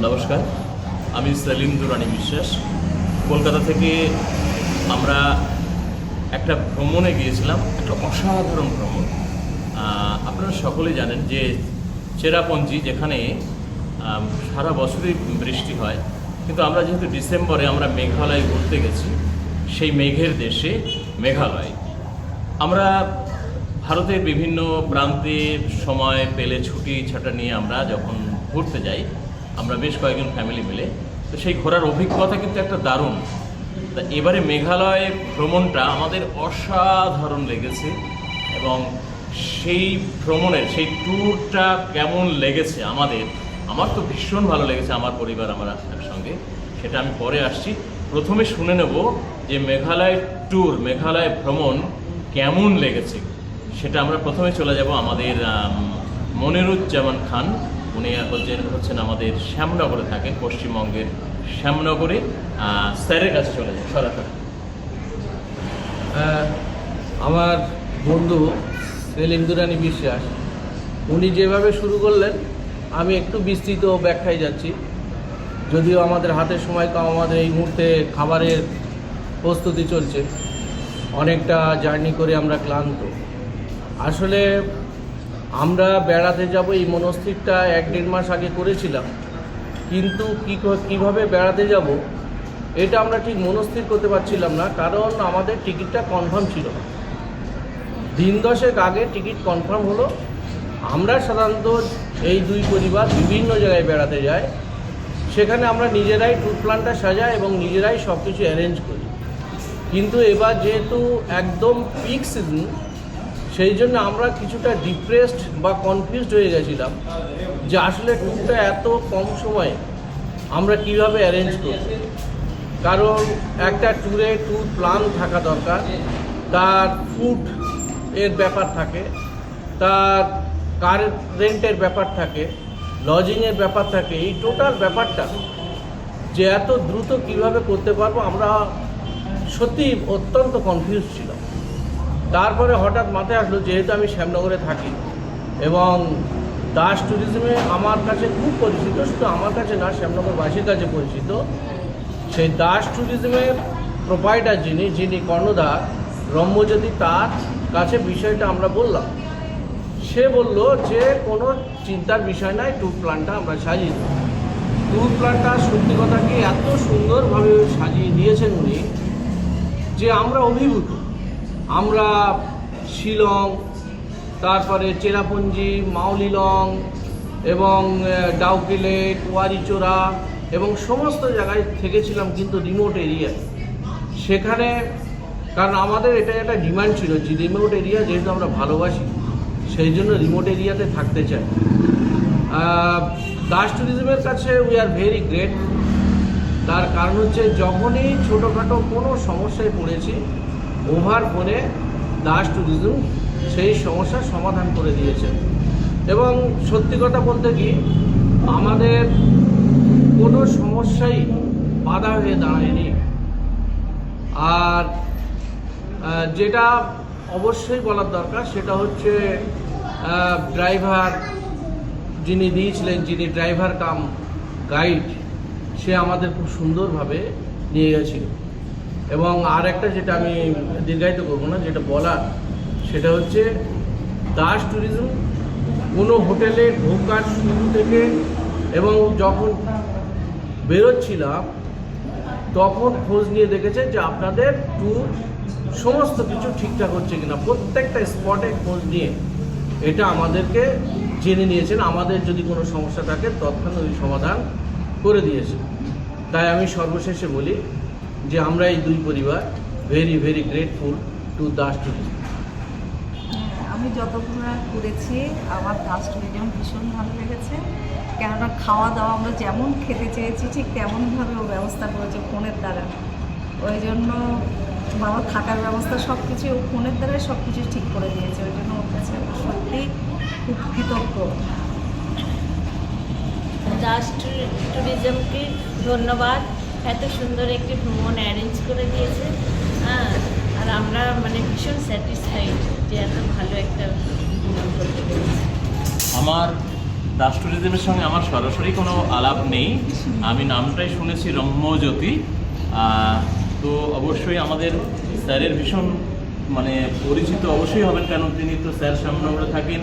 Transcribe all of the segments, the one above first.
নমস্কার, আমি সেলিম দুরানি বিশ্বাস। কলকাতা থেকে আমরা একটা ভ্রমণে গিয়েছিলাম, একটা অসাধারণ ভ্রমণ। আপনারা সকলেই জানেন যে চেরাপুঞ্জি, যেখানে সারা বছরই বৃষ্টি হয়, কিন্তু আমরা যেহেতু ডিসেম্বরে আমরা মেঘালয় ঘুরতে গেছি, সেই মেঘের দেশে মেঘালয়। আমরা ভারতের বিভিন্ন প্রান্তে সময় পেলে ছুটি ছাটা নিয়ে আমরা যখন ঘুরতে যাই, আমরা বেশ কয়েকজন ফ্যামিলি মিলে, তো সেই ঘোরার অভিজ্ঞতা কিন্তু একটা দারুণ। তা এবারে মেঘালয় ভ্রমণটা আমাদের অসাধারণ লেগেছে, এবং সেই ভ্রমণের সেই ট্যুরটা কেমন লেগেছে আমার তো ভীষণ ভালো লেগেছে। আমার পরিবার, আমার একসঙ্গে, সেটা আমি পরে আসছি। প্রথমে শুনে নেব যে মেঘালয় ট্যুর, মেঘালয় ভ্রমণ কেমন লেগেছে, সেটা আমরা প্রথমে চলে যাব আমাদের মনিরুজ্জামান খান। উনি হচ্ছেন আমাদের শ্যামনগরে থাকেন, পশ্চিমবঙ্গের শ্যামনগরে। স্যারের কাছে চলে যায় সরাসরি। আমার বন্ধু সেলিম দুরানি বিশ্বাস, উনি যেভাবে শুরু করলেন, আমি একটু বিস্তৃত ব্যাখ্যায় যাচ্ছি। যদিও আমাদের হাতে সময় কম, আমাদের এই মুহূর্তে খাবারের প্রস্তুতি চলছে, অনেকটা জার্নি করে আমরা ক্লান্ত। আসলে আমরা বেড়াতে যাব এই মনস্থিরটা 1-1.5 মাস আগে করেছিলাম, কিন্তু কীভাবে বেড়াতে যাব এটা আমরা ঠিক মনস্থির করতে পারছিলাম না, কারণ আমাদের টিকিটটা কনফার্ম ছিল না। দিন 10 আগে টিকিট কনফার্ম হলো। আমরা সাধারণত এই দুই পরিবার বিভিন্ন জায়গায় বেড়াতে যাই, সেখানে আমরা নিজেরাই ট্যুর প্ল্যানটা সাজাই এবং নিজেরাই সব কিছু অ্যারেঞ্জ করি। কিন্তু এবার যেহেতু একদম পিক সিজন, সেই জন্য আমরা কিছুটা ডিপ্রেসড বা কনফিউজড হয়ে গেছিলাম যে আসলে ট্যুরটা এত কম সময়ে আমরা কিভাবে অ্যারেঞ্জ করব। কারণ একটা ট্যুর প্ল্যান থাকা দরকার, তার ফুড এর ব্যাপার থাকে, তার কার রেন্টের ব্যাপার থাকে, লজিংয়ের ব্যাপার থাকে। এই টোটাল ব্যাপারটা যে এত দ্রুত কিভাবে করতে পারবো, আমরা সত্যি অত্যন্ত কনফিউজ ছিলাম। তারপরে হঠাৎ মাথায় আসলো, যেহেতু আমি শ্যামনগরে থাকি এবং দাস ট্যুরিজমে আমার কাছে খুব পরিচিত, শুধু আমার কাছে না, শ্যামনগরবাসীর কাছে পরিচিত। সেই দাস ট্যুরিজমের প্রোপাইটার যিনি কর্ণধার ব্রহ্মজ্যোতি, তার কাছে বিষয়টা আমরা বললাম। সে বলল যে কোনো চিন্তার বিষয় নাই, ট্যুর প্ল্যানটা আমরা সাজিয়ে দেব। ট্যুর প্ল্যানটা সত্যি কথা কি এত সুন্দরভাবে সাজিয়ে দিয়েছেন উনি যে আমরা অভিভূত। আমরা শিলং, তারপরে চেরাপুঞ্জি, মাউলিলং এবং ডাউকি লেক, ওয়ারিচোরা এবং সমস্ত জায়গায় থেকেছিলাম, কিন্তু রিমোট এরিয়ায়। সেখানে কারণ আমাদের এটা একটা ডিমান্ড ছিল যে রিমোট এরিয়া যেহেতু আমরা ভালোবাসি, সেই জন্য রিমোট এরিয়াতে থাকতে চাই। দাস ট্যুরিজমের কাছে উই আর ভেরি গ্রেট। তার কারণ হচ্ছে যখনই ছোটোখাটো কোনো সমস্যায় পড়েছি, ওভার ফোনে দাস ট্যুরিজম সেই সমস্যার সমাধান করে দিয়েছে। এবং সত্যি কথা বলতে কি, আমাদের কোনো সমস্যাই বাধা হয়ে দাঁড়ায়নি। আর যেটা অবশ্যই বলার দরকার, সেটা হচ্ছে ড্রাইভার যিনি দিয়েছিলেন, যিনি ড্রাইভার কাম গাইড, সে আমাদের খুব সুন্দরভাবে নিয়ে গেছিল। এবং আর একটা যেটা আমি দীর্ঘায়িত করবো না, যেটা বলার, সেটা হচ্ছে দাস ট্যুরিজম কোনো হোটেলে ঢোকার শুরু থেকে এবং যখন বেরোচ্ছিলাম তখন খোঁজ নিয়ে দেখেছে যে আপনাদের ট্যুর সমস্ত কিছু ঠিকঠাক হচ্ছে কিনা, প্রত্যেকটা স্পটে খোঁজ নিয়ে এটা আমাদেরকে জেনে নিয়েছেন। আমাদের যদি কোনো সমস্যা থাকে তৎক্ষণাৎ ওই সমাধান করে দিয়েছে। তাই আমি সর্বশেষে বলি যে আমরা এই দুই পরিবার very very grateful to Das tourism. আমি যতক্ষণ ঘুরেছি আমার দাস ট্যুরিজম ভীষণ ভালো লেগেছে, কেননা খাওয়া দাওয়া আমরা যেমন খেতে চেয়েছি ঠিক তেমনভাবে ও ব্যবস্থা করেছে ফোনের দ্বারা। ওই জন্য বাবা থাকার ব্যবস্থা সব কিছু ও ফোনের দ্বারাই সব কিছু ঠিক করে দিয়েছে। ওই জন্য ওর কাছে সত্যি খুব কৃতজ্ঞ। দাস ট্যুরিজমকে ধন্যবাদ, এত সুন্দর একটি ভ্রমণ অ্যারেঞ্জ করে দিয়েছে। আর আমরা ভীষণ স্যাটিসফাইড যে এত ভালো একটা ভ্রমণ করতে পেরেছি। আমার দাস ট্যুরিজমের সঙ্গে আমার সরাসরি কোনো আলাপ নেই, আমি নামটাই শুনেছি রম্যজ্যোতি। তো অবশ্যই আমাদের স্যারের ভীষণ মানে পরিচিত অবশ্যই হবেন, কারণ তিনি তো স্যার শ্যামনগরে থাকেন,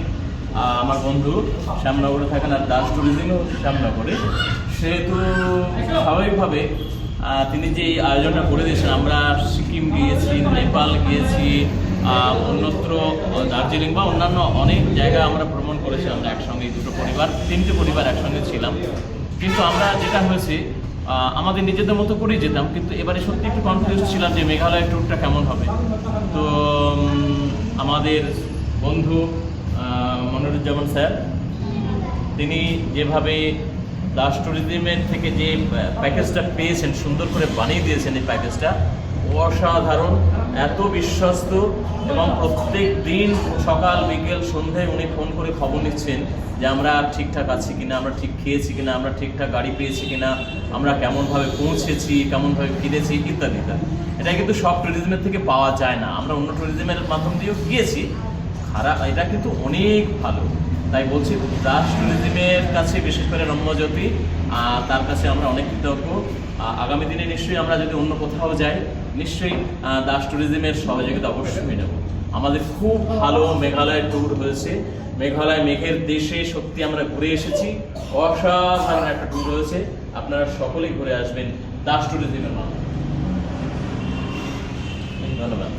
আমার বন্ধু শ্যামনগরে থাকেন, আর দাস ট্যুরিজমও শ্যামনগরে। সেহেতু স্বাভাবিকভাবে তিনি যে এই আয়োজনটা করে দিয়েছেন, আমরা সিকিম গিয়েছি, নেপাল গিয়েছি, অন্যত্র দার্জিলিং বা অন্যান্য অনেক জায়গা আমরা ভ্রমণ করেছি। আমরা একসঙ্গে তিনটে পরিবার একসঙ্গে ছিলাম। কিন্তু আমরা যেটা হয়েছে আমাদের নিজেদের মতো করেই যেতাম, কিন্তু এবারে সত্যি একটু কনফিউজ ছিলাম যে মেঘালয় ট্যুরটা কেমন হবে। তো আমাদের বন্ধু মনিরুজ্জামান স্যার তিনি যেভাবে দাস ট্যুরিজমের থেকে যে প্যাকেজটা পেয়েছেন, সুন্দর করে বানিয়ে দিয়েছেন এই প্যাকেজটা, অসাধারণ, এত বিশ্বস্ত, এবং প্রত্যেক দিন সকাল বিকেল সন্ধ্যায় উনি ফোন করে খবর নিচ্ছেন যে আমরা ঠিকঠাক আছি কিনা, আমরা ঠিক খেয়েছি কিনা, আমরা ঠিকঠাক গাড়ি পেয়েছি কিনা, আমরা কেমনভাবে পৌঁছেছি, কেমনভাবে ফিরেছি, ইত্যাদি ইত্যাদি। এটা কিন্তু সব ট্যুরিজমের থেকে পাওয়া যায় না। আমরা অন্য ট্যুরিজমের মাধ্যম দিয়েও গিয়েছি, খারাপ, এটা কিন্তু অনেক ভালো। তাই বলছি দাস ট্যুরিজমের কাছে, বিশেষ করে রম্যজ্যোতি, তার কাছে আমরা অনেক কৃতজ্ঞ। আগামী দিনে নিশ্চয়ই আমরা যদি অন্য কোথাও যাই, নিশ্চয়ই দাস ট্যুরিজমের সহযোগিতা অবশ্যই নেব। আমাদের খুব ভালো মেঘালয় ট্যুর হয়েছে। মেঘালয় মেঘের দেশে সত্যি আমরা ঘুরে এসেছি, অসাধারণ একটা ট্যুর হয়েছে। আপনারা সকলেই ঘুরে আসবেন দাস ট্যুরিজমের মাধ্যমে। ধন্যবাদ।